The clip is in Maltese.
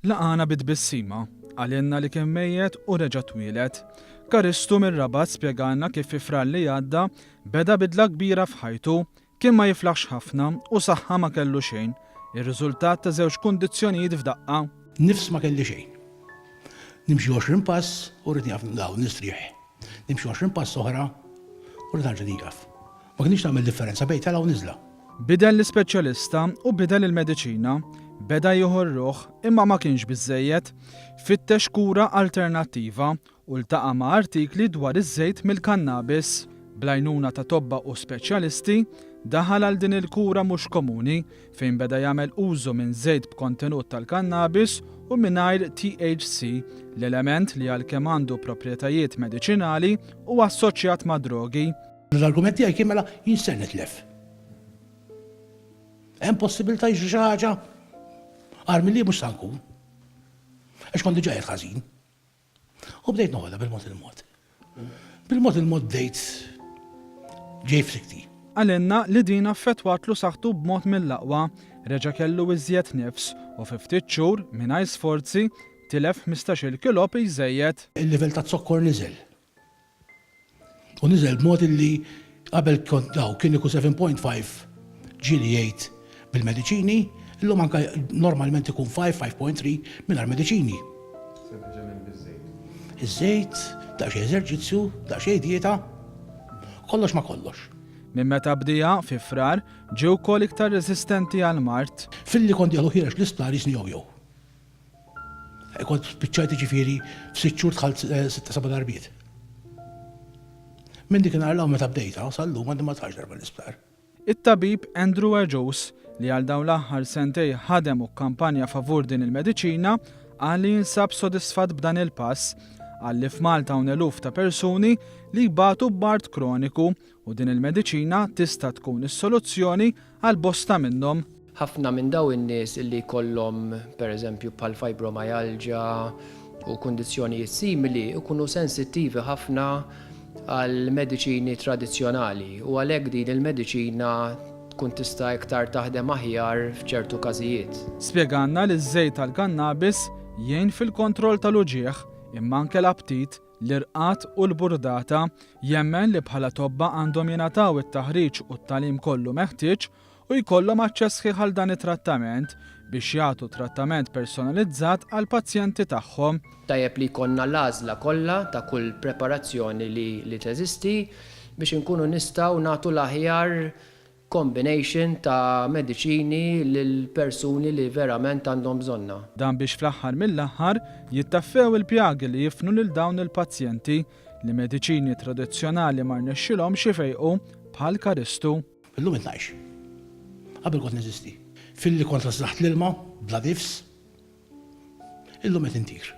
Laqana bit-bissima, għalinna li kien mejjed u reġa' twieled. Karistu mir-Rabat spjegalna kif fi frar li għadda beda bidla kbira f'ħajtu, kien ma jiflaħx ħafna u saħħa ma kellu xejn. Ir-riżultat ta' żewġ kundizzjonijiet f'daqqa. Nifs ma kelli xejn. Nimxi 20 pass u rrid jaf nistrieħ. Nimxi 20 pass oħra u rrid nerġa' nieqaf. Ma kienx nagħmel differenza bejn tela u niżla. Bidel l-ispeċjalista u bidel il-mediċina, beda jieħu r-ruħ imma ma kienx biżżejjed, fittex kura alternattiva u ltaqa' ma' artikli dwar iż-żejt mill-kannabis. Blajnuna ta' tobba u speċjalisti daħal għal din il-kura mhux komuni fejn beda jagħmel użu minn żejt b'kontenut tal-kannabis u mingħajr THC, l-element li għalkemm għandu proprjetajiet mediċinali u assoċjat ma' drogi. L-argument tiegħi kien mela jinser nitlef. Hemm possibilità jiġri xi ħaġa armi li mhux tankun. Għax kont diġà qiegħed ħażin. U bdejt noħodha bil-mod il-mod. Bil-mod il-mod bdejt ġej f'sikti. Għalenna li din affettwatlu saħħtu b'mod mill-aqwa, reġa' kellu iżjed nifs u fi ftit xhur mingħajr sforzi tilef 15 kilo iżejjed. Il-livell ta' zokkor niżel. U niżel b'mod illi qabel kont kien ikun 7.5 ġieli 8 bil-mediċini, illum anke normalment ikun 5.3 mingħajr mediċini. Iż-żejt, daqsxejn eżerġizzju, daqsxejn dieta, kollox ma kollox. Minn meta bdija fi frar ġew ukoll iktar resistenti għal mart. Filli kont jaħlu ħirex l-isptar jisnijowjow. Kont spiċċajt ġifieri f'6 xhur dħalt 6-7 darbiet. Minn dik inarlaw meta bdejta, sallu ma ma tħarġ darba l-isptar. It-tabib Andrew Jones li għal dawn l-aħħar sentej ħadem u kampanja favur din il-mediċina qal li jinsab sodisfat b'dan il-pass għalli f'Malta hawn eluf ta' persuni li jbatu b'mart kroniku u din il-mediċina tista' tkun is-soluzzjoni għal bosta minnhom. Ħafna minn daw in-nies illi jkollhom pereżempju bħal fibromyalgia u kundizzjonijiet simili ikunu sensittivi ħafna għal mediċini tradizzjonali u għalhekk din il-mediċina tkun tista' iktar taħdem aħjar f'ċertu każijiet. Spjeganna li ż-żejt tal-kannabis jgħin fil-kontroll tal-uġigħ imma anke l-aptit, l-irqat u l-burdata jemmen li bħala tobba għandhom jingħataw it-taħriġ u t-tagħlim kollu meħtieġ u jkollhom aċċess ħieħ għal dan it-trattament biex jagħtu trattament personalizzat għal pazjenti tagħhom. Tajjeb li jkollna l-għażla kollha ta' kull preparazzjoni li teżisti biex inkunu nistgħu nagħtu l-aħjar combination ta' mediċini lil persuni li verament għandhom bżonna. Dan biex fl-aħħar mill-aħħar jittaffew il-pjagi li jifnu lil dawn il-pazjenti li mediċini tradizzjonali ma rnexxilhom xifejqu bħal Karistu. Illum itnajx. Qabel kont neżisti. Filli kont raslaħt l-ilma bla difs, illum qed intir.